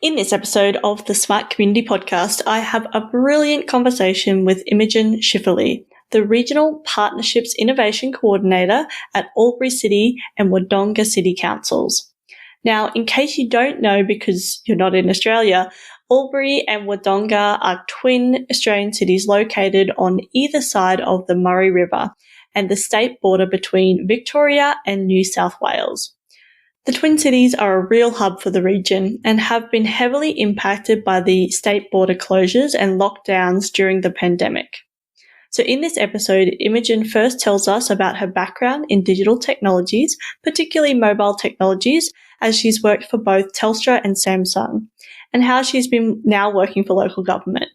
In this episode of the Smart Community Podcast, I have a brilliant conversation with Imogen Schifferle, the Regional Partnerships Innovation Coordinator at Albury City and Wodonga City Councils. Now, in case you don't know because you're not in Australia, Albury and Wodonga are twin Australian cities located on either side of the Murray River and the state border between Victoria and New South Wales. The Twin Cities are a real hub for the region and have been heavily impacted by the state border closures and lockdowns during the pandemic. So in this episode, Imogen first tells us about her background in digital technologies, particularly mobile technologies, as she's worked for both Telstra and Samsung, and how she's been now working for local government.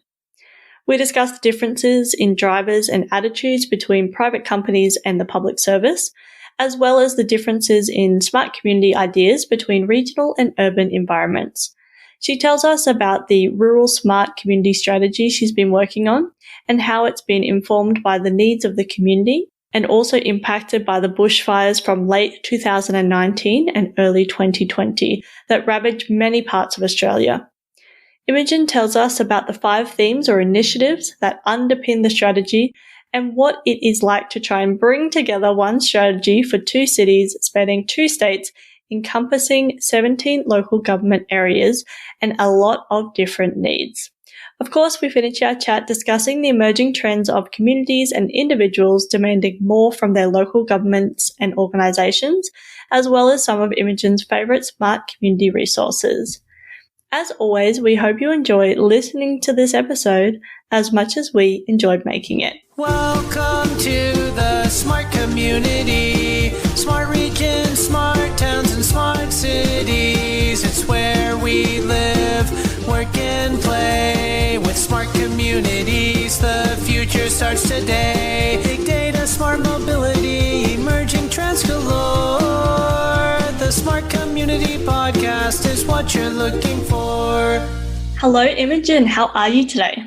We discuss the differences in drivers and attitudes between private companies and the public service, as well as the differences in smart community ideas between regional and urban environments. She tells us about the rural smart community strategy she's been working on and how it's been informed by the needs of the community and also impacted by the bushfires from late 2019 and early 2020 that ravaged many parts of Australia. Imogen tells us about the 5 themes or initiatives that underpin the strategy and what it is like to try and bring together one strategy for 2 cities spanning 2 states, encompassing 17 local government areas and a lot of different needs. Of course, we finish our chat discussing the emerging trends of communities and individuals demanding more from their local governments and organisations, as well as some of Imogen's favourite smart community resources. As always, we hope you enjoy listening to this episode as much as we enjoyed making it. Welcome to the smart community, smart regions, smart towns, and smart cities. It's where we live, work, and play. With smart communities, the future starts today. Big data, smart mobility, emerging trends galore. The Smart Community Podcast is what you're looking for. Hello, Imogen. How are you today?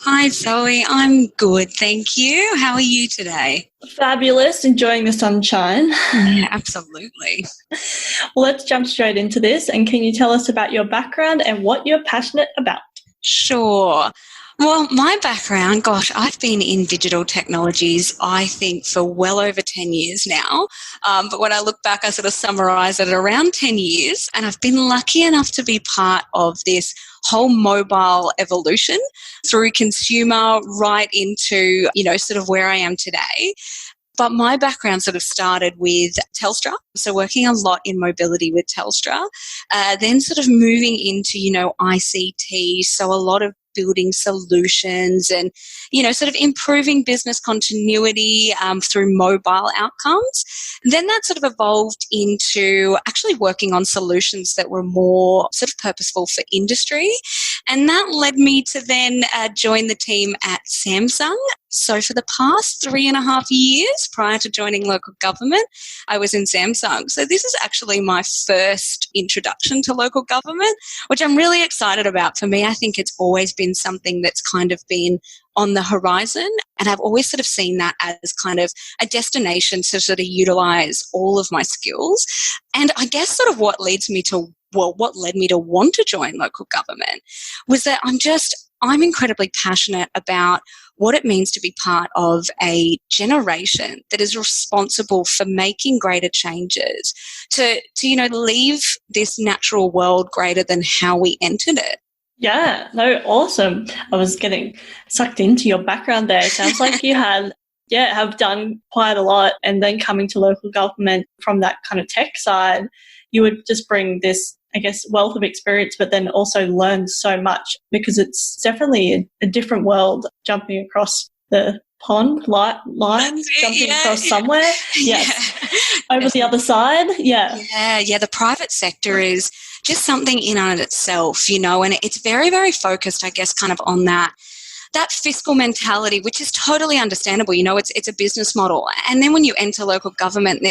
Hi, Zoe. I'm good, thank you. How are you today? Fabulous. Enjoying the sunshine. Yeah, absolutely. Well, let's jump straight into this. And can you tell us about your background and what you're passionate about? Sure. Well, my background, gosh, I've been in digital technologies, I think, for well over 10 years now. But when I look back, I sort of summarise it at around 10 years. And I've been lucky enough to be part of this whole mobile evolution through consumer right into, sort of where I am today. But my background sort of started with Telstra, so working a lot in mobility with Telstra, then sort of moving into, ICT, so a lot of building solutions and, sort of improving business continuity through mobile outcomes. And then that sort of evolved into actually working on solutions that were more sort of purposeful for industry. And that led me to then join the team at Samsung. So for the past 3.5 years prior to joining local government, I was in Samsung. So this is actually my first introduction to local government, which I'm really excited about. For me, I think it's always been something that's kind of been on the horizon. And I've always sort of seen that as kind of a destination to sort of utilize all of my skills. And I guess sort of what led me to want to join local government was that I'm incredibly passionate about what it means to be part of a generation that is responsible for making greater changes to leave this natural world greater than how we entered it. Yeah, no, awesome. I was getting sucked into your background there. It sounds like you have done quite a lot, and then coming to local government from that kind of tech side, you would just bring this, I guess, wealth of experience, but then also learn so much because it's definitely a different world jumping across the pond, lines, jumping across somewhere. Yes. Yeah. Over the other side. Yeah. Yeah. The private sector is just something in on itself, and it's very, very focused, I guess, kind of on that fiscal mentality, which is totally understandable. It's a business model. And then when you enter local government,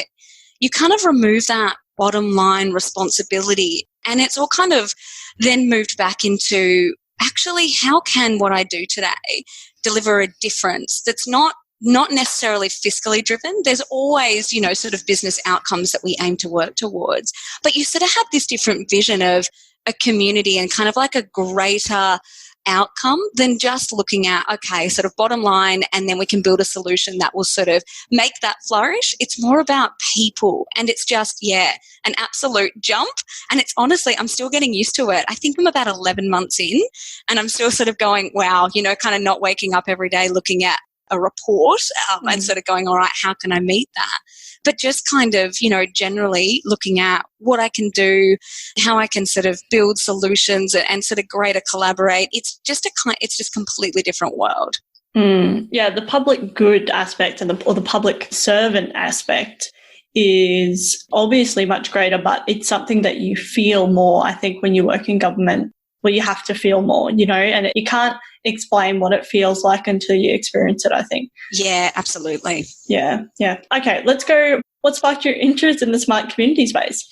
you kind of remove that bottom line responsibility. And it's all kind of then moved back into actually how can what I do today deliver a difference that's not necessarily fiscally driven. There's always, sort of business outcomes that we aim to work towards. But you sort of have this different vision of a community and kind of like a greater outcome than just looking at, okay, sort of bottom line, and then we can build a solution that will sort of make that flourish. It's more about people, and it's just, an absolute jump. And it's honestly, I'm still getting used to it. I think I'm about 11 months in, and I'm still sort of going, wow, kind of not waking up every day looking at a report and sort of going, all right, how can I meet that? But just kind of, generally looking at what I can do, how I can sort of build solutions and sort of greater collaborate. It's just completely different world. Yeah, the public good aspect or the public servant aspect is obviously much greater, but it's something that you feel more, I think, when you work in government, where you have to feel more, and you can't explain what it feels like until you experience it, I think. Yeah, absolutely. Yeah. Okay, let's go. What sparked your interest in the smart community space?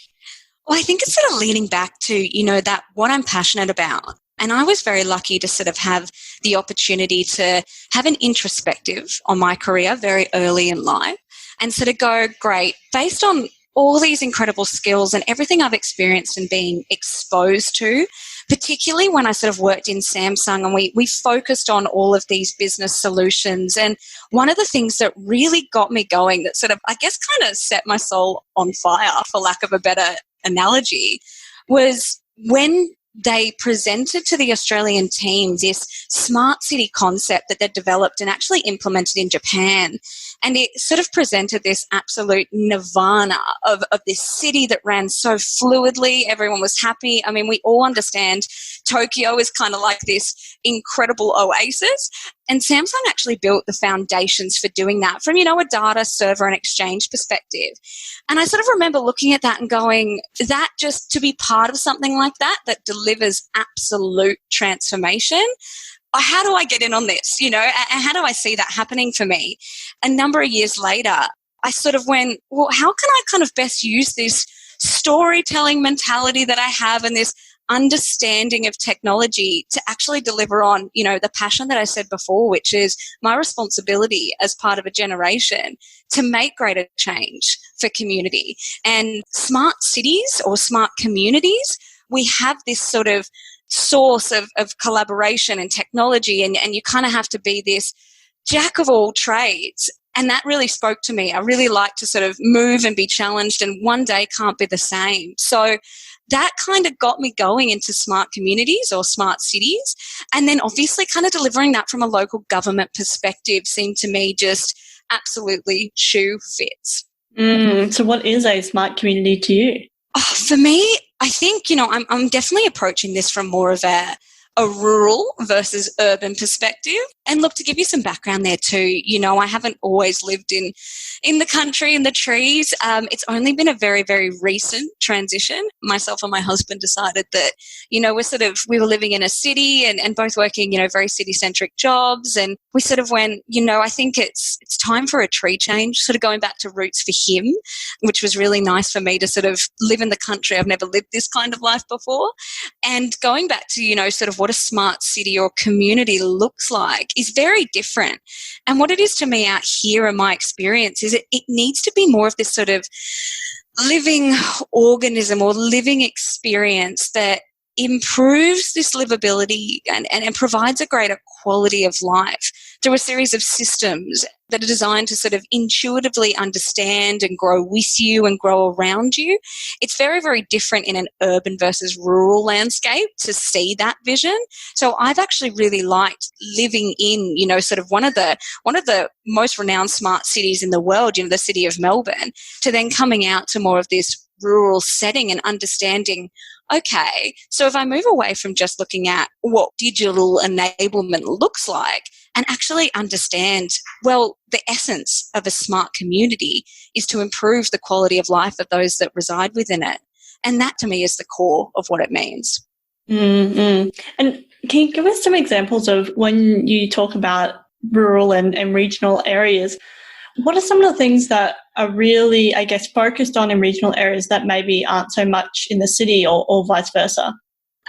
Well, I think it's sort of leaning back to, that what I'm passionate about. And I was very lucky to sort of have the opportunity to have an introspective on my career very early in life and sort of go, great, based on all these incredible skills and everything I've experienced and been exposed to, particularly when I sort of worked in Samsung and we focused on all of these business solutions. And one of the things that really got me going, that sort of, I guess, kind of set my soul on fire, for lack of a better analogy, was when they presented to the Australian team this smart city concept that they'd developed and actually implemented in Japan. And it sort of presented this absolute nirvana of this city that ran so fluidly. Everyone was happy. I mean, we all understand Tokyo is kind of like this incredible oasis. And Samsung actually built the foundations for doing that from, a data server and exchange perspective. And I sort of remember looking at that and going, that just to be part of something like that delivers absolute transformation. How do I get in on this? And how do I see that happening for me? A number of years later, I sort of went, well, how can I kind of best use this storytelling mentality that I have and this understanding of technology to actually deliver on, the passion that I said before, which is my responsibility as part of a generation to make greater change for community. And smart cities or smart communities, we have this sort of source of collaboration and technology, and you kind of have to be this jack of all trades. And that really spoke to me. I really like to sort of move and be challenged, and one day can't be the same. So that kind of got me going into smart communities or smart cities. And then obviously kind of delivering that from a local government perspective seemed to me just absolutely shoe fits. So what is a smart community to you? For me, I think, I'm definitely approaching this from more of a rural versus urban perspective. And look, to give you some background there too, I haven't always lived in the country, in the trees. It's only been a very, very recent transition. Myself and my husband decided that, we were living in a city and both working, very city-centric jobs. And we sort of went, I think it's time for a tree change, sort of going back to roots for him, which was really nice for me to sort of live in the country. I've never lived this kind of life before. And going back to, sort of what a smart city or community looks like is very different. And what it is to me out here in my experience is it needs to be more of this sort of living organism or living experience that improves this livability and provides a greater quality of life through a series of systems that are designed to sort of intuitively understand and grow with you and grow around you. It's very, very different in an urban versus rural landscape to see that vision. So I've actually really liked living in, sort of one of the most renowned smart cities in the world, the city of Melbourne, to then coming out to more of this rural setting and understanding, okay, so if I move away from just looking at what digital enablement looks like and actually understand, well, the essence of a smart community is to improve the quality of life of those that reside within it. And that to me is the core of what it means. Mm-hmm. And can you give us some examples of when you talk about rural and regional areas? What are some of the things that are really, I guess, focused on in regional areas that maybe aren't so much in the city or vice versa?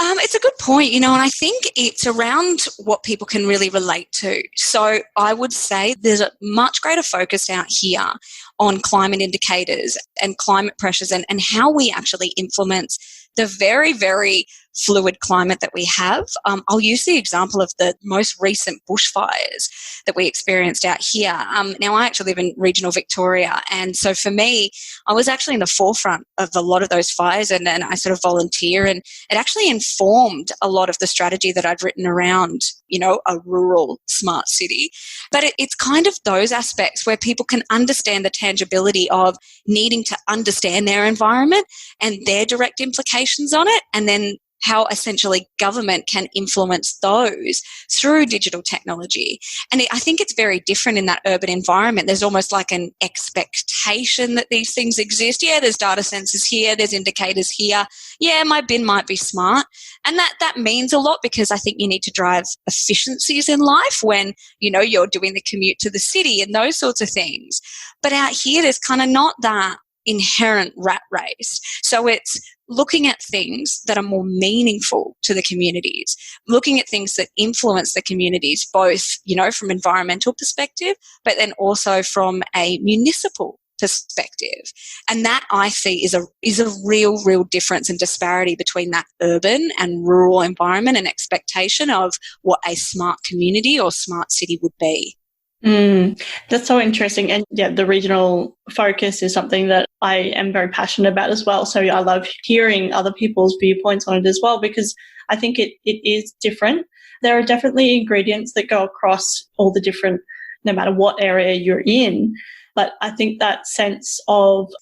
It's a good point, and I think it's around what people can really relate to. So I would say there's a much greater focus out here on climate indicators and climate pressures and how we actually implement the very, very fluid climate that we have. I'll use the example of the most recent bushfires that we experienced out here. Now, I actually live in regional Victoria, and so for me, I was actually in the forefront of a lot of those fires, and I sort of volunteer, and it actually informed a lot of the strategy that I'd written around, a rural smart city. But it's kind of those aspects where people can understand the tangibility of needing to understand their environment and their direct implications on it, and then how essentially government can influence those through digital technology. And I think it's very different in that urban environment. There's almost like an expectation that these things exist. Yeah, there's data sensors here, there's indicators here. Yeah, my bin might be smart. And that means a lot, because I think you need to drive efficiencies in life when, you're doing the commute to the city and those sorts of things. But out here, there's kind of not that inherent rat race. So it's looking at things that are more meaningful to the communities, looking at things that influence the communities, both, from environmental perspective, but then also from a municipal perspective. And that I see is a real difference and disparity between that urban and rural environment and expectation of what a smart community or smart city would be. That's so interesting. And yeah, the regional focus is something that I am very passionate about as well. So I love hearing other people's viewpoints on it as well, because I think it is different. There are definitely ingredients that go across all the different, no matter what area you're in. But I think that sense of,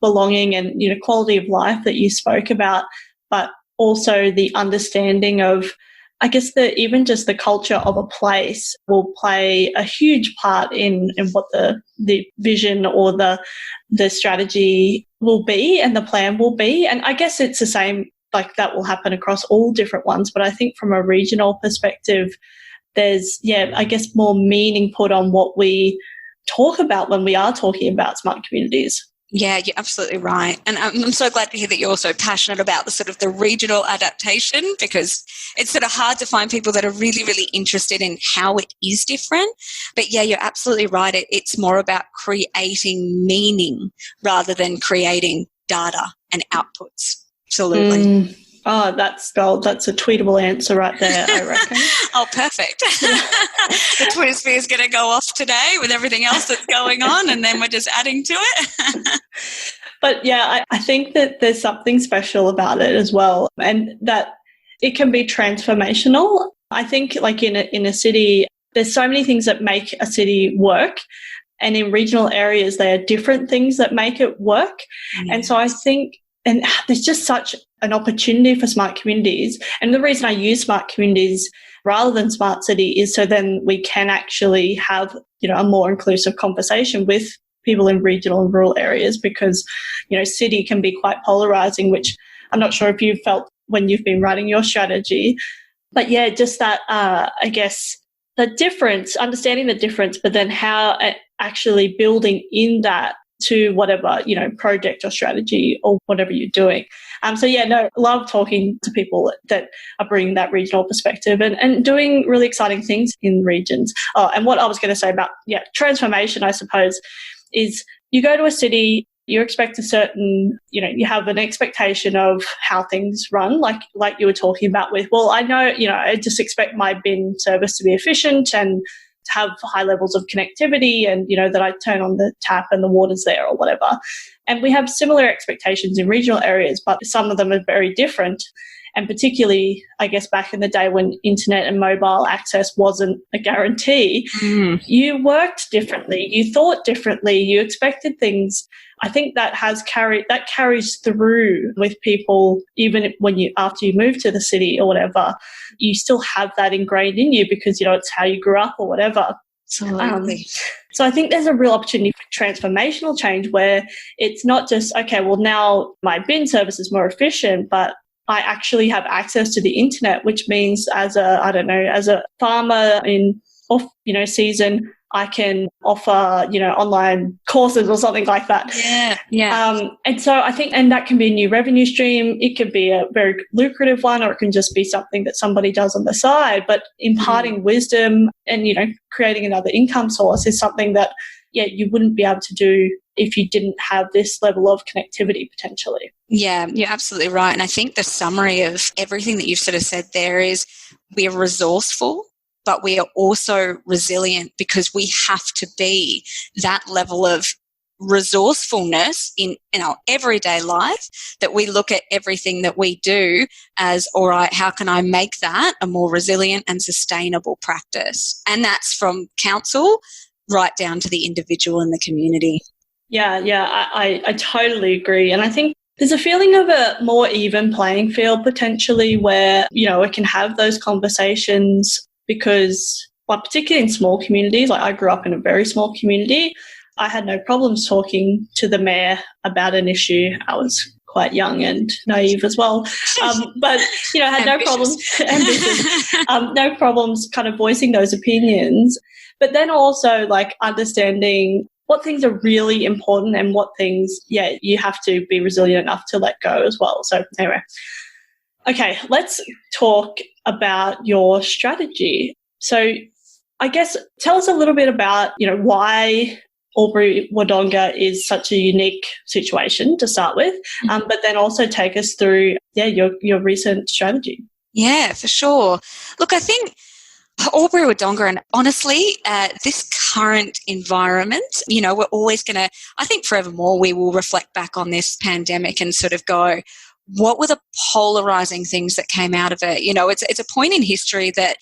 belonging and, quality of life that you spoke about, but also the understanding of, even just the culture of a place will play a huge part in what the vision or the strategy will be and the plan will be. And I guess it's the same, like that will happen across all different ones. But I think from a regional perspective, there's, more meaning put on what we talk about when we are talking about smart communities. Yeah, you're absolutely right. And I'm so glad to hear that you're also passionate about the sort of the regional adaptation, because it's sort of hard to find people that are really, really interested in how it is different. But yeah, you're absolutely right. It's more about creating meaning rather than creating data and outputs. Absolutely. Oh, that's gold. That's a tweetable answer right there, I reckon. Oh, perfect. The Twitter sphere is going to go off today with everything else that's going on, and then we're just adding to it. But yeah, I think that there's something special about it as well, and that it can be transformational. I think like in a city, there's so many things that make a city work. And in regional areas, there are different things that make it work. Mm. And so I think, and there's just such an opportunity for smart communities. And the reason I use smart communities rather than smart city is so then we can actually have, a more inclusive conversation with people in regional and rural areas, because, city can be quite polarizing, which I'm not sure if you've felt when you've been writing your strategy. But yeah, just that, the difference, understanding the difference, but then how actually building in that to whatever, project or strategy or whatever you're doing. Love talking to people that are bringing that regional perspective and doing really exciting things in regions. Oh, and what I was going to say about, transformation, I suppose, is you go to a city, you expect a certain, you have an expectation of how things run, like you were talking about with, well, I know, I just expect my bin service to be efficient and to have high levels of connectivity and, that I turn on the tap and the water's there or whatever. And we have similar expectations in regional areas, but some of them are very different. And particularly, I guess, back in the day when internet and mobile access wasn't a guarantee, you worked differently, you thought differently, you expected things. I think that carries through with people, even when after you move to the city or whatever, you still have that ingrained in you because, it's how you grew up or whatever. Absolutely. So I think there's a real opportunity for transformational change where it's not just, okay, well, now my bin service is more efficient, but I actually have access to the internet, which means as a farmer in off, season, I can offer, online courses or something like that. Yeah. And so I think, and that can be a new revenue stream. It can be a very lucrative one, or it can just be something that somebody does on the side. But imparting wisdom and, creating another income source is something that, you wouldn't be able to do if you didn't have this level of connectivity potentially. Yeah, you're absolutely right. And I think the summary of everything that you've sort of said there is we are resourceful, but we are also resilient because we have to be that level of resourcefulness in our everyday life, that we look at everything that we do as, all right, how can I make that a more resilient and sustainable practice? And that's from council right down to the individual and the community. Yeah, I totally agree. And I think there's a feeling of a more even playing field potentially where, we can have those conversations because, particularly in small communities, like I grew up in a very small community, I had no problems talking to the mayor about an issue. I was quite young and naive as well. But, had no problems, no problems kind of voicing those opinions. But then also understanding what things are really important and what things, you have to be resilient enough to let go as well. So anyway, okay, let's talk about your strategy. So I guess tell us a little bit about, why Albury Wodonga is such a unique situation to start with, but then also take us through, your recent strategy. Yeah, for sure. Look, I think Albury Wodonga, and honestly, this current environment, we're always going to, I think forevermore, we will reflect back on this pandemic and sort of go, what were the polarizing things that came out of it? It's a point in history that,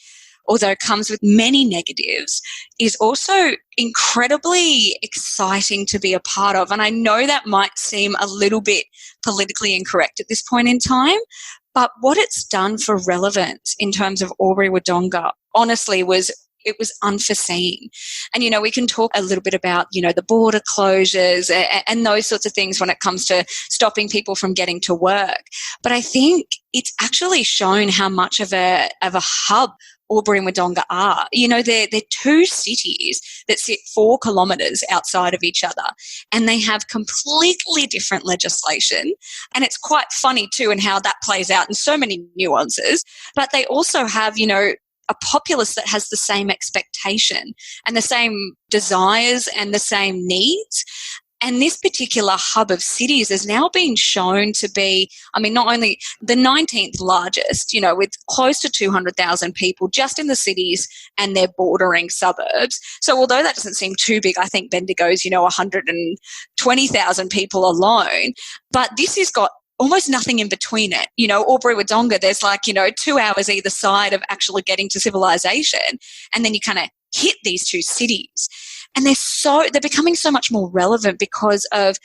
although it comes with many negatives, is also incredibly exciting to be a part of. And I know that might seem a little bit politically incorrect at this point in time, but what it's done for relevance in terms of Albury Wodonga, honestly, was unforeseen. And, we can talk a little bit about, the border closures and those sorts of things when it comes to stopping people from getting to work. But I think it's actually shown how much of a hub Albury and Wodonga are. They're two cities that sit 4 kilometres outside of each other, and they have completely different legislation. And it's quite funny too, and how that plays out in so many nuances. But they also have, a populace that has the same expectation and the same desires and the same needs. And this particular hub of cities has now been shown to be, not only the 19th largest, with close to 200,000 people just in the cities and their bordering suburbs. So although that doesn't seem too big, I think Bendigo's, 120,000 people alone. But this has got almost nothing in between it. Albury Wodonga, there's 2 hours either side of actually getting to civilization. And then you kind of hit these two cities. And they're becoming so much more relevant because of,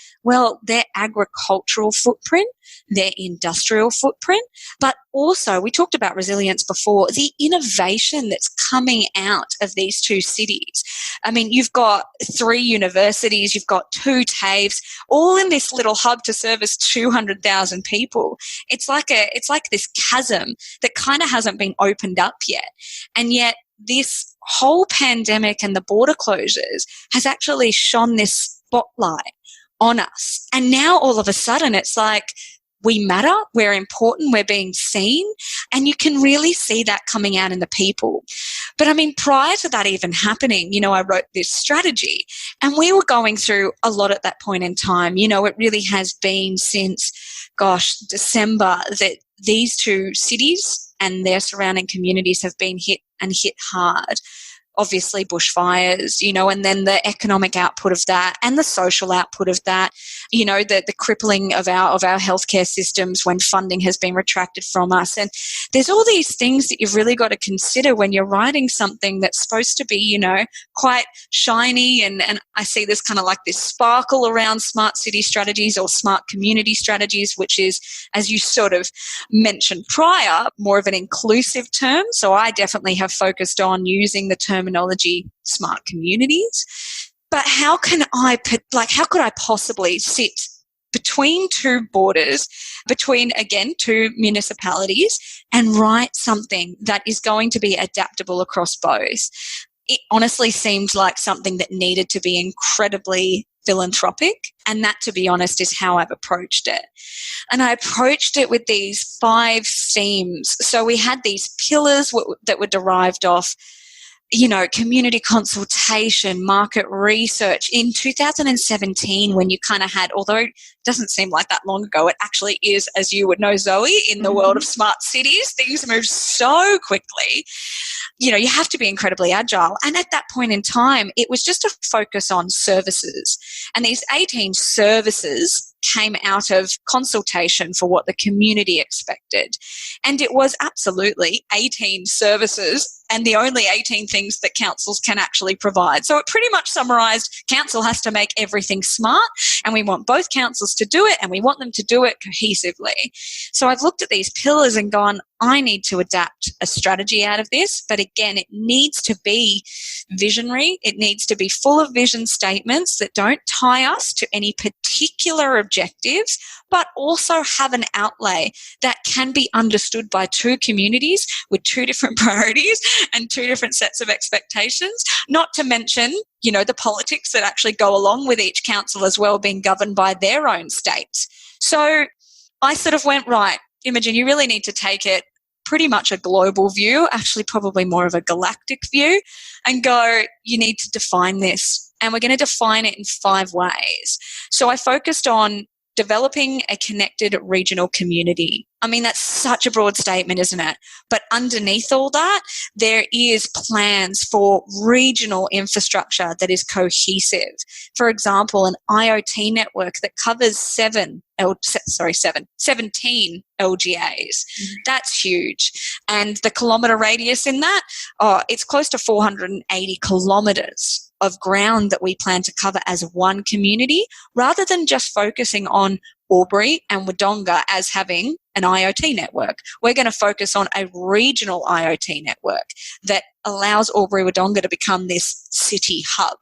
their agricultural footprint, their industrial footprint, but also, we talked about resilience before, the innovation that's coming out of these two cities. You've got 3 universities, you've got 2 TAFEs, all in this little hub to service 200,000 people. It's like this chasm that kind of hasn't been opened up yet. And yet, this whole pandemic and the border closures has actually shone this spotlight on us. And now all of a sudden it's like, we matter, we're important, we're being seen, and you can really see that coming out in the people. But prior to that even happening, I wrote this strategy, and we were going through a lot at that point in time. It really has been since, December, that these two cities and their surrounding communities have been hit hard. Obviously bushfires, and then the economic output of that and the social output of that, the crippling of our healthcare systems when funding has been retracted from us. And there's all these things that you've really got to consider when you're writing something that's supposed to be, quite shiny. And I see this kind of like this sparkle around smart city strategies or smart community strategies, which is, as you sort of mentioned prior, more of an inclusive term. So I definitely have focused on using the terminology smart communities. But how could I possibly sit between 2 borders, between, again, 2 municipalities, and write something that is going to be adaptable across both? It honestly seemed like something that needed to be incredibly philanthropic, and that, to be honest, is how I've approached it. And I approached it with these 5 themes. So we had these pillars that were derived off community consultation, market research. In 2017, when you kind of had, although it doesn't seem like that long ago, it actually is, as you would know, Zoe, in the world of smart cities, things move so quickly. You have to be incredibly agile. And at that point in time, it was just a focus on services. And these 18 services came out of consultation for what the community expected. And it was absolutely 18 services and the only 18 things that councils can actually provide. So it pretty much summarised, council has to make everything smart, and we want both councils to do it, and we want them to do it cohesively. So I've looked at these pillars and gone, I need to adapt a strategy out of this. But again, it needs to be visionary. It needs to be full of vision statements that don't tie us to any particular objectives, but also have an outlay that can be understood by two communities with two different priorities and two different sets of expectations, not to mention, the politics that actually go along with each council as well, being governed by their own states. So I sort of went, right, Imogen, you really need to take it pretty much a global view, actually probably more of a galactic view, and go, you need to define this. And we're going to define it in 5 ways. So I focused on developing a connected regional community. I mean, that's such a broad statement, isn't it? But underneath all that, there is plans for regional infrastructure that is cohesive. For example, an IoT network that covers 17 LGAs. That's huge. And the kilometre radius in that, it's close to 480 kilometres of ground that we plan to cover as one community, rather than just focusing on Albury and Wodonga as having an IoT network. We're going to focus on a regional IoT network that allows Albury Wodonga to become this city hub.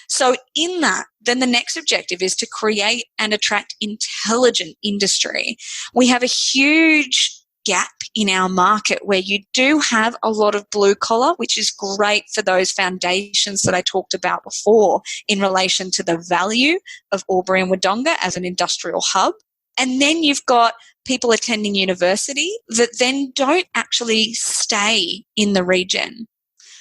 So in that, then the next objective is to create and attract intelligent industry. We have a huge gap in our market where you do have a lot of blue collar, which is great for those foundations that I talked about before in relation to the value of Albury and Wodonga as an industrial hub. And then you've got people attending university that then don't actually stay in the region.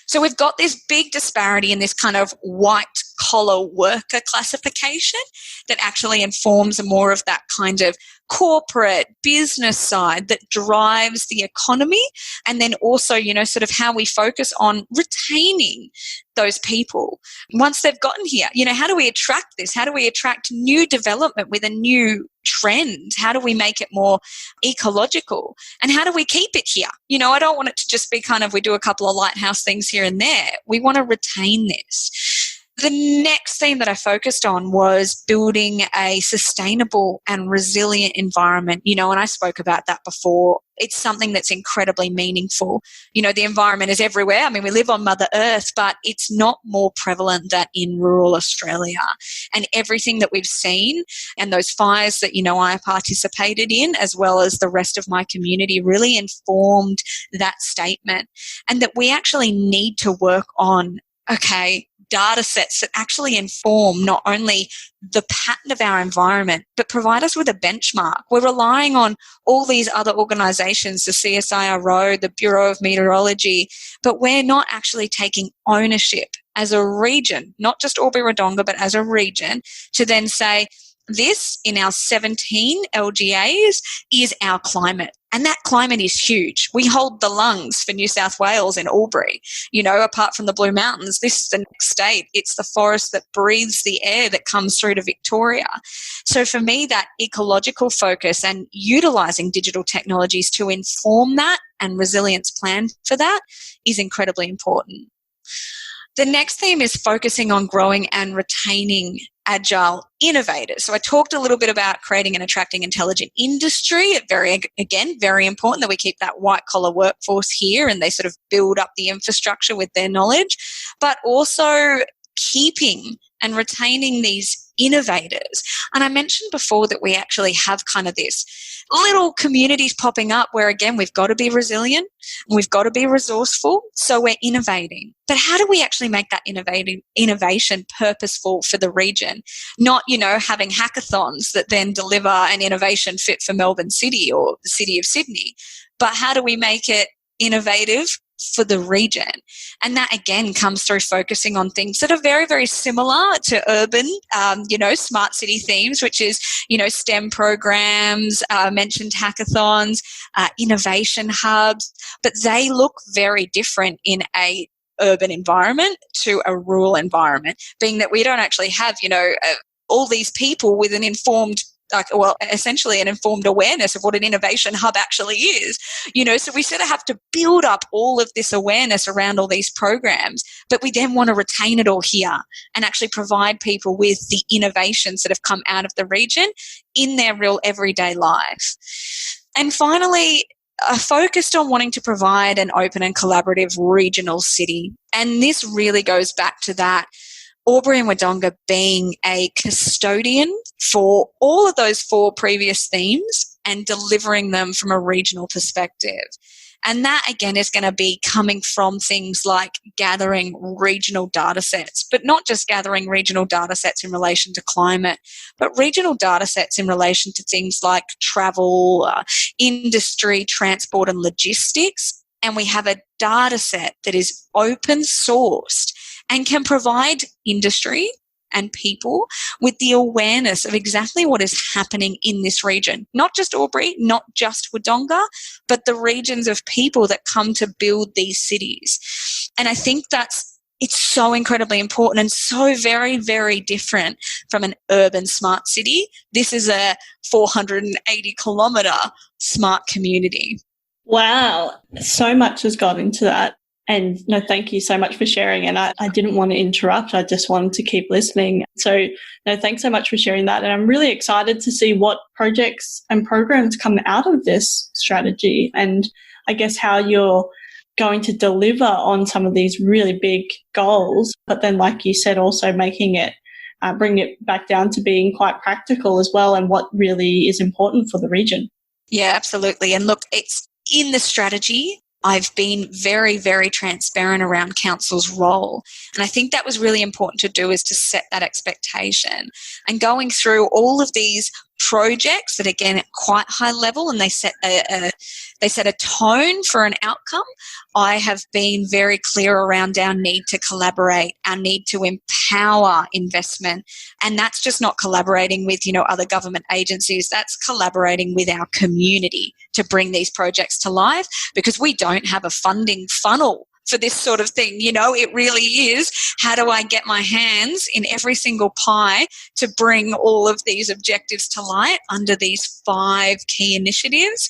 So we've got this big disparity in this kind of white collar worker classification that actually informs more of that kind of corporate business side that drives the economy, and then also, sort of how we focus on retaining those people once they've gotten here. How do we attract this? How do we attract new development with a new trend? How do we make it more ecological? And how do we keep it here? I don't want it to just be kind of we do a couple of lighthouse things here and there. We want to retain this. The next theme that I focused on was building a sustainable and resilient environment, and I spoke about that before. It's something that's incredibly meaningful. The environment is everywhere. I mean, we live on Mother Earth, but it's not more prevalent than in rural Australia. And everything that we've seen and those fires that, I participated in, as well as the rest of my community, really informed that statement. And that we actually need to work on, data sets that actually inform not only the pattern of our environment, but provide us with a benchmark. We're relying on all these other organisations, the CSIRO, the Bureau of Meteorology, but we're not actually taking ownership as a region, not just Albury Wodonga, but as a region, to then say, this in our 17 LGAs is our climate. And that climate is huge. We hold the lungs for New South Wales and Albury. Apart from the Blue Mountains, this is the next state. It's the forest that breathes the air that comes through to Victoria. So for me, that ecological focus and utilising digital technologies to inform that and resilience plan for that is incredibly important. The next theme is focusing on growing and retaining agile innovators. So I talked a little bit about creating and attracting intelligent industry. Very important that we keep that white collar workforce here and they sort of build up the infrastructure with their knowledge, but also keeping and retaining these innovators. And I mentioned before that we actually have kind of this little communities popping up where, again, we've got to be resilient, we've got to be resourceful, so we're innovating. But how do we actually make that innovation purposeful for the region? Not, having hackathons that then deliver an innovation fit for Melbourne City or the City of Sydney, but how do we make it innovative for the region. And that again comes through focusing on things that are very, very similar to urban, smart city themes, which is, STEM programs, mentioned hackathons, innovation hubs, but they look very different in a urban environment to a rural environment, being that we don't actually have, all these people with an informed essentially an informed awareness of what an innovation hub actually is, so we sort of have to build up all of this awareness around all these programs, but we then want to retain it all here and actually provide people with the innovations that have come out of the region in their real everyday life. And finally, focused on wanting to provide an open and collaborative regional city. And this really goes back to that Albury and Wodonga being a custodian for all of those 4 previous themes and delivering them from a regional perspective. And that, again, is going to be coming from things like gathering regional data sets, but not just gathering regional data sets in relation to climate, but regional data sets in relation to things like travel, industry, transport and logistics. And we have a data set that is open sourced and can provide industry and people with the awareness of exactly what is happening in this region. Not just Albury, not just Wodonga, but the regions of people that come to build these cities. And I think it's so incredibly important and so very, very different from an urban smart city. This is a 480-kilometre smart community. Wow. So much has gone into that. And no, thank you so much for sharing. And I didn't want to interrupt. I just wanted to keep listening. So no, thanks so much for sharing that. And I'm really excited to see what projects and programs come out of this strategy, and I guess how you're going to deliver on some of these really big goals. But then, like you said, also making it, bring it back down to being quite practical as well, and what really is important for the region. Yeah, absolutely. And look, it's in the strategy. I've been very, very transparent around council's role. And I think that was really important to do, is to set that expectation. And going through all of these projects that, again, at quite high level, and they set a tone for an outcome. I have been very clear around our need to collaborate, our need to empower investment. And that's just not collaborating with, other government agencies. That's collaborating with our community to bring these projects to life, because we don't have a funding funnel for this sort of thing. It really is, how do I get my hands in every single pie to bring all of these objectives to light under these 5 key initiatives?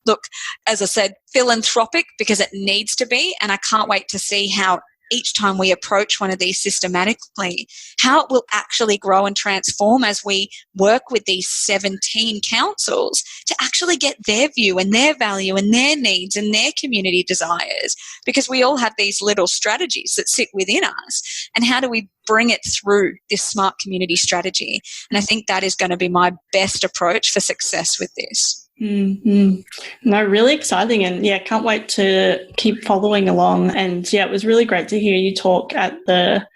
Look, as I said, philanthropic, because it needs to be, and I can't wait to see how each time we approach one of these systematically, how it will actually grow and transform as we work with these 17 councils to actually get their view and their value and their needs and their community desires, because we all have these little strategies that sit within us. And how do we bring it through this smart community strategy? And I think that is going to be my best approach for success with this. Mm-hmm. No, really exciting, and can't wait to keep following along. And it was really great to hear you talk at the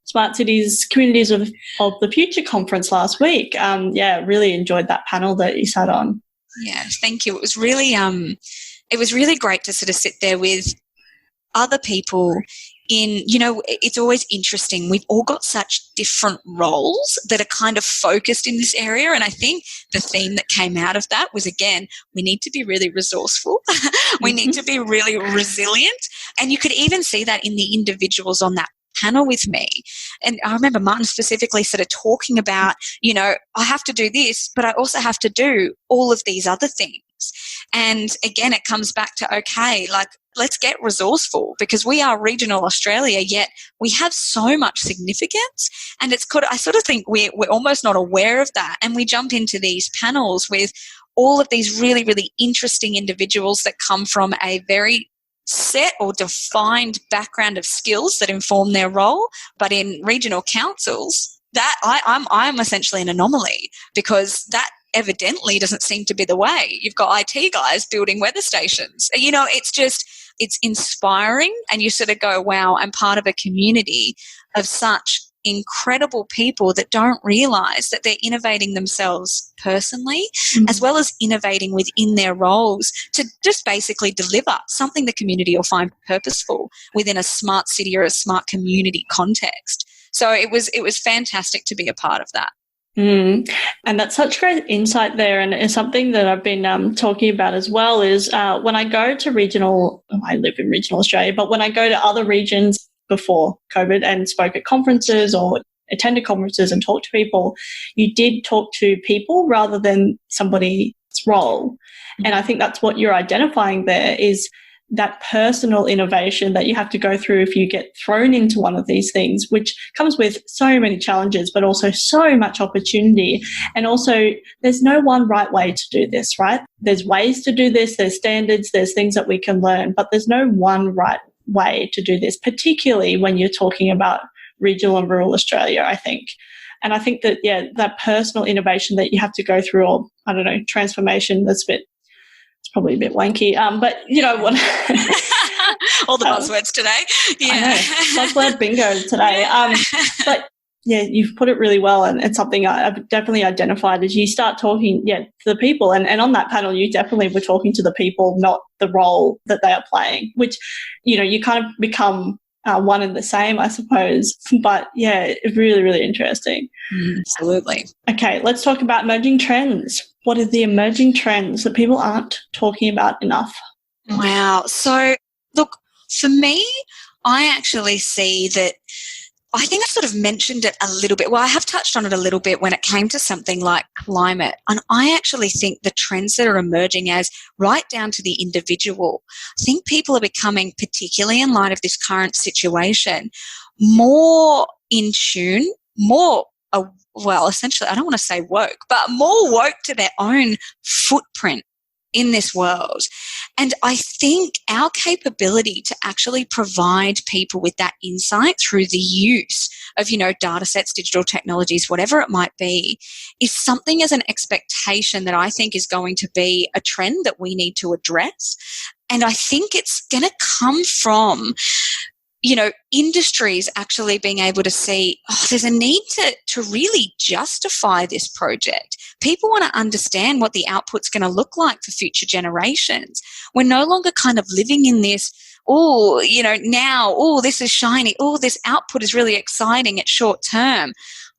Smart Cities Communities of the Future conference last week. Really enjoyed that panel that you sat on. Yeah, thank you. It was really great to sort of sit there with other people it's always interesting. We've all got such different roles that are kind of focused in this area. And I think the theme that came out of that was, again, we need to be really resourceful. We need to be really resilient. And you could even see that in the individuals on that panel with me. And I remember Martin specifically sort of talking about, I have to do this, but I also have to do all of these other things. And again, it comes back to, okay, let's get resourceful, because we are regional Australia, yet we have so much significance. And I sort of think we're almost not aware of that. And we jump into these panels with all of these really, really interesting individuals that come from a very set or defined background of skills that inform their role. But in regional councils, that I'm essentially an anomaly, because that evidently doesn't seem to be the way. You've got IT guys building weather stations. It's inspiring, and you sort of go, wow, I'm part of a community of such incredible people that don't realize that they're innovating themselves personally, as well as innovating within their roles to just basically deliver something the community will find purposeful within a smart city or a smart community context. So it was fantastic to be a part of that. And that's such great insight there. And it's something that I've been talking about as well is when I go to I live in regional Australia, but when I go to other regions before COVID and spoke at conferences or attended conferences and talked to people, you did talk to people rather than somebody's role. And I think that's what you're identifying there is that personal innovation that you have to go through if you get thrown into one of these things, which comes with so many challenges, but also so much opportunity. And also, there's no one right way to do this, right? There's ways to do this, there's standards, there's things that we can learn, but there's no one right way to do this, particularly when you're talking about regional and rural Australia, I think. And I think that, that personal innovation that you have to go through, or I don't know, transformation, it's probably a bit wanky, but you know what? All the buzzwords today. Yeah. Buzzword bingo today. But yeah, you've put it really well, and it's something I've definitely identified as you start talking, to the people. And on that panel, you definitely were talking to the people, not the role that they are playing, which, you kind of become one and the same, I suppose. But yeah, really, really interesting. Absolutely. Okay, let's talk about emerging trends. What are the emerging trends that people aren't talking about enough? Wow. So look, for me, I actually see that I think I sort of mentioned it a little bit. Well, I have touched on it a little bit when it came to something like climate. And I actually think the trends that are emerging as right down to the individual, I think people are becoming, particularly in light of this current situation, more in tune, essentially, I don't want to say woke, but more woke to their own footprint in this world. And I think our capability to actually provide people with that insight through the use of, data sets, digital technologies, whatever it might be, is something as an expectation that I think is going to be a trend that we need to address. And I think it's going to come from industries actually being able to see, there's a need to really justify this project. People want to understand what the output's going to look like for future generations. We're no longer kind of living in this, this is shiny, this output is really exciting at short term.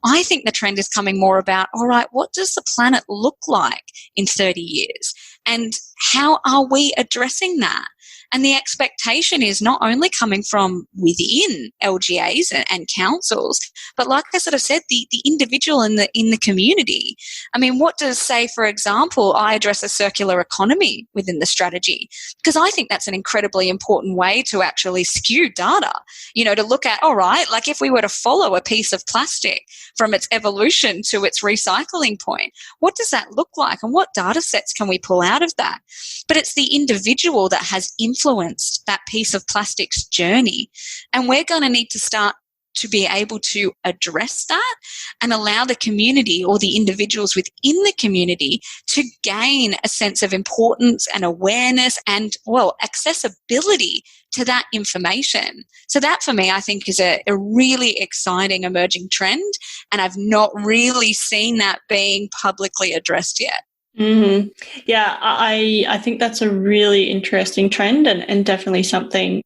I think the trend is coming more about, all right, what does the planet look like in 30 years? And how are we addressing that? And the expectation is not only coming from within LGAs and councils, but like I sort of said, the individual in the community. I mean, what does, say, for example, I address a circular economy within the strategy? Because I think that's an incredibly important way to actually skew data, to look at, all right, like if we were to follow a piece of plastic from its evolution to its recycling point, what does that look like? And what data sets can we pull out of that? But it's the individual that has influenced that piece of plastic's journey. And we're going to need to start to be able to address that and allow the community or the individuals within the community to gain a sense of importance and awareness and, accessibility to that information. So that, for me, I think is a really exciting emerging trend, and I've not really seen that being publicly addressed yet. Mm-hmm. Yeah, I think that's a really interesting trend and definitely something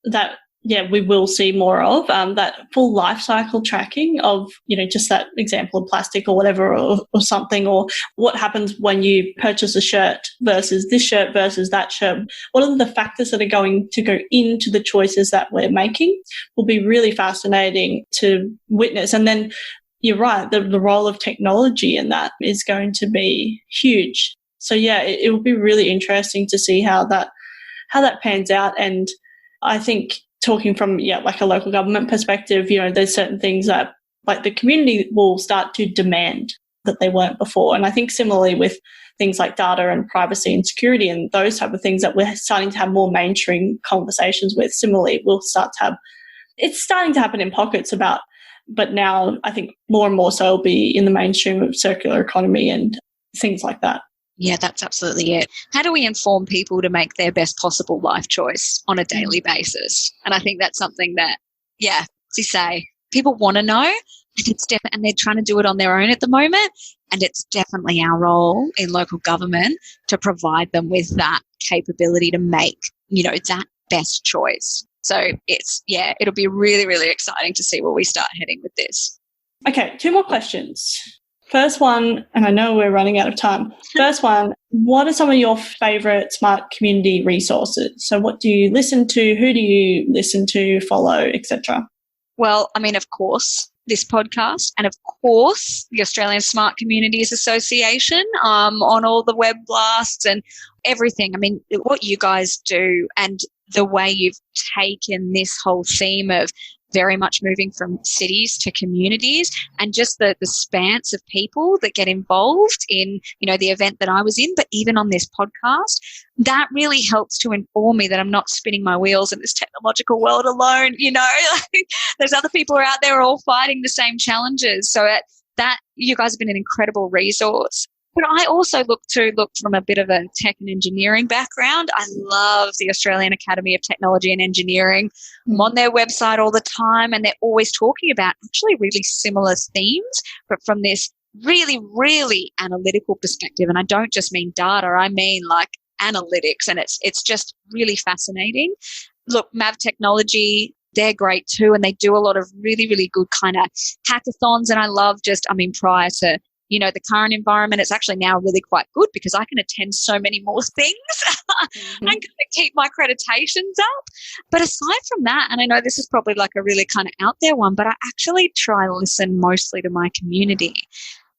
that, we will see more of, that full life cycle tracking of, just that example of plastic or whatever or something, or what happens when you purchase a shirt versus this shirt versus that shirt. What are the factors that are going to go into the choices that we're making will be really fascinating to witness. And then you're right, the role of technology in that is going to be huge. So it will be really interesting to see how that pans out. And I think talking from like a local government perspective, there's certain things that like the community will start to demand that they weren't before. And I think similarly with things like data and privacy and security and those type of things that we're starting to have more mainstream conversations with, similarly we'll start to have, it's starting to happen in pockets about. But now I think more and more so will be in the mainstream of circular economy and things like that. Yeah, that's absolutely it. How do we inform people to make their best possible life choice on a daily basis? And I think that's something that, as you say, people want to know, and they're trying to do it on their own at the moment. And it's definitely our role in local government to provide them with that capability to make, that best choice. So it'll be really, really exciting to see where we start heading with this. Okay, 2 more questions. First one, and I know we're running out of time. First one, what are some of your favourite smart community resources? So what do you listen to? Who do you listen to, follow, etc.? Well, I mean, of course, this podcast, and of course, the Australian Smart Communities Association on all the web blasts and everything. I mean, what you guys do and the way you've taken this whole theme of very much moving from cities to communities and just the spans of people that get involved in, the event that I was in, but even on this podcast, that really helps to inform me that I'm not spinning my wheels in this technological world alone. There's other people out there all fighting the same challenges. So that you guys have been an incredible resource. But I also look from a bit of a tech and engineering background. I love the Australian Academy of Technology and Engineering. I'm on their website all the time, and they're always talking about actually really similar themes, but from this really, really analytical perspective. And I don't just mean data, I mean like analytics, and it's just really fascinating. Look, Mav Technology, they're great too, and they do a lot of really, really good kind of hackathons. And I love prior to the current environment, it's actually now really quite good because I can attend so many more things and kind of keep my accreditations up. But aside from that, and I know this is probably like a really kind of out there one, but I actually try to listen mostly to my community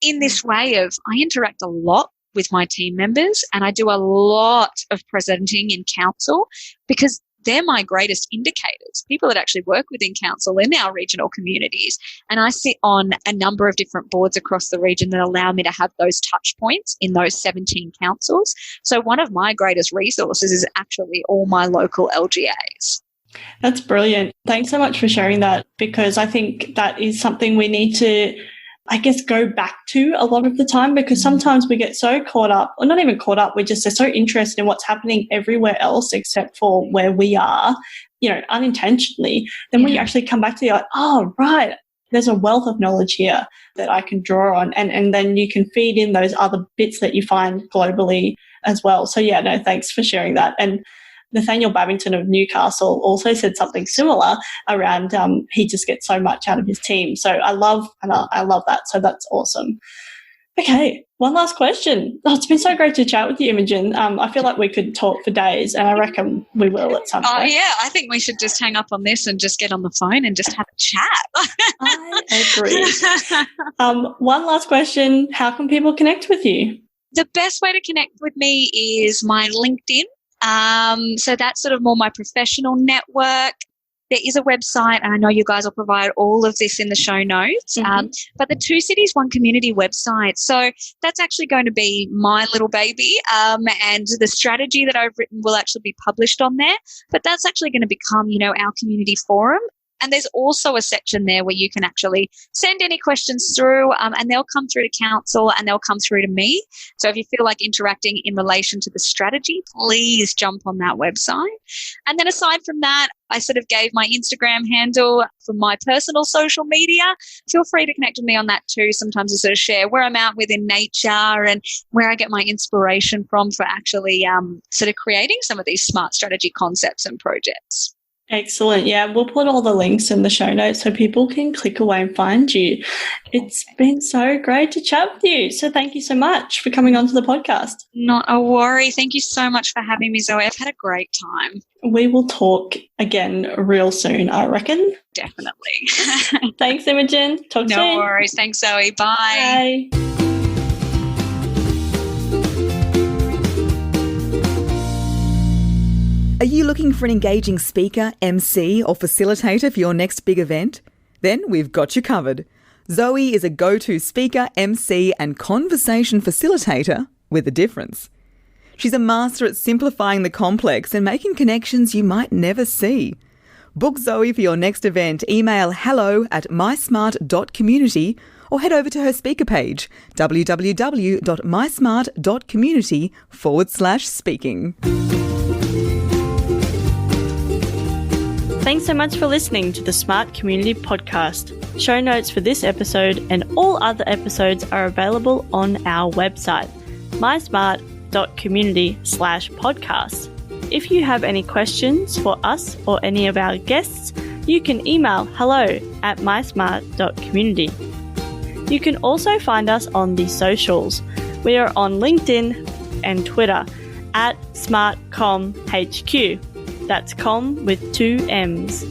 in this way of I interact a lot with my team members and I do a lot of presenting in council because they're my greatest indicators, people that actually work within council in our regional communities. And I sit on a number of different boards across the region that allow me to have those touch points in those 17 councils. So one of my greatest resources is actually all my local LGAs. That's brilliant. Thanks so much for sharing that, because I think that is something we need to, go back to a lot of the time, because sometimes we get so caught up, or not even caught up, we just are so interested in what's happening everywhere else except for where we are, unintentionally. Then when you actually come back to it, like, oh, right, there's a wealth of knowledge here that I can draw on. And then you can feed in those other bits that you find globally as well. So, thanks for sharing that. And Nathaniel Babington of Newcastle also said something similar around he just gets so much out of his team. So I love that. So that's awesome. Okay, one last question. Oh, it's been so great to chat with you, Imogen. I feel like we could talk for days, and I rection we will at some point. Oh, yeah, I think we should just hang up on this and just get on the phone and just have a chat. I agree. One last question. How can people connect with you? The best way to connect with me is my LinkedIn. So that's sort of more my professional network. There is a website, and I know you guys will provide all of this in the show notes, but the Two Cities, One Community website. So that's actually going to be my little baby, and the strategy that I've written will actually be published on there, but that's actually going to become, our community forum. And there's also a section there where you can actually send any questions through, and they'll come through to council and they'll come through to me. So if you feel like interacting in relation to the strategy, please jump on that website. And then aside from that, I sort of gave my Instagram handle for my personal social media. Feel free to connect with me on that too. Sometimes I sort of share where I'm out within nature and where I get my inspiration from for actually sort of creating some of these smart strategy concepts and projects. Excellent. Yeah, we'll put all the links in the show notes so people can click away and find you. It's been so great to chat with you. So thank you so much for coming onto the podcast. Not a worry. Thank you so much for having me, Zoe. I've had a great time. We will talk again real soon, I reckon. Definitely. Thanks, Imogen. Talk soon. No worries. Thanks, Zoe. Bye. Bye. Are you looking for an engaging speaker, MC or facilitator for your next big event? Then we've got you covered. Zoe is a go-to speaker, MC and conversation facilitator with a difference. She's a master at simplifying the complex and making connections you might never see. Book Zoe for your next event. Email hello@mysmart.community or head over to her speaker page, www.mysmart.community/speaking. Thanks so much for listening to the Smart Community Podcast. Show notes for this episode and all other episodes are available on our website, mysmart.community/podcast. If you have any questions for us or any of our guests, you can email hello@mysmart.community. You can also find us on the socials. We are on LinkedIn and Twitter @SmartComHQ. That's com with 2 M's.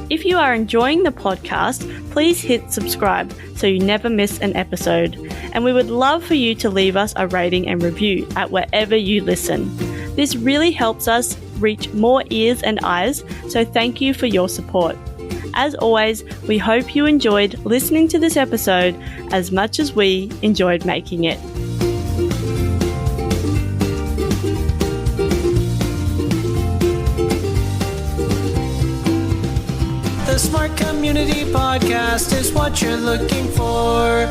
If you are enjoying the podcast, please hit subscribe so you never miss an episode. And we would love for you to leave us a rating and review at wherever you listen. This really helps us reach more ears and eyes, so thank you for your support. As always, we hope you enjoyed listening to this episode as much as we enjoyed making it. The Smart Community Podcast is what you're looking for.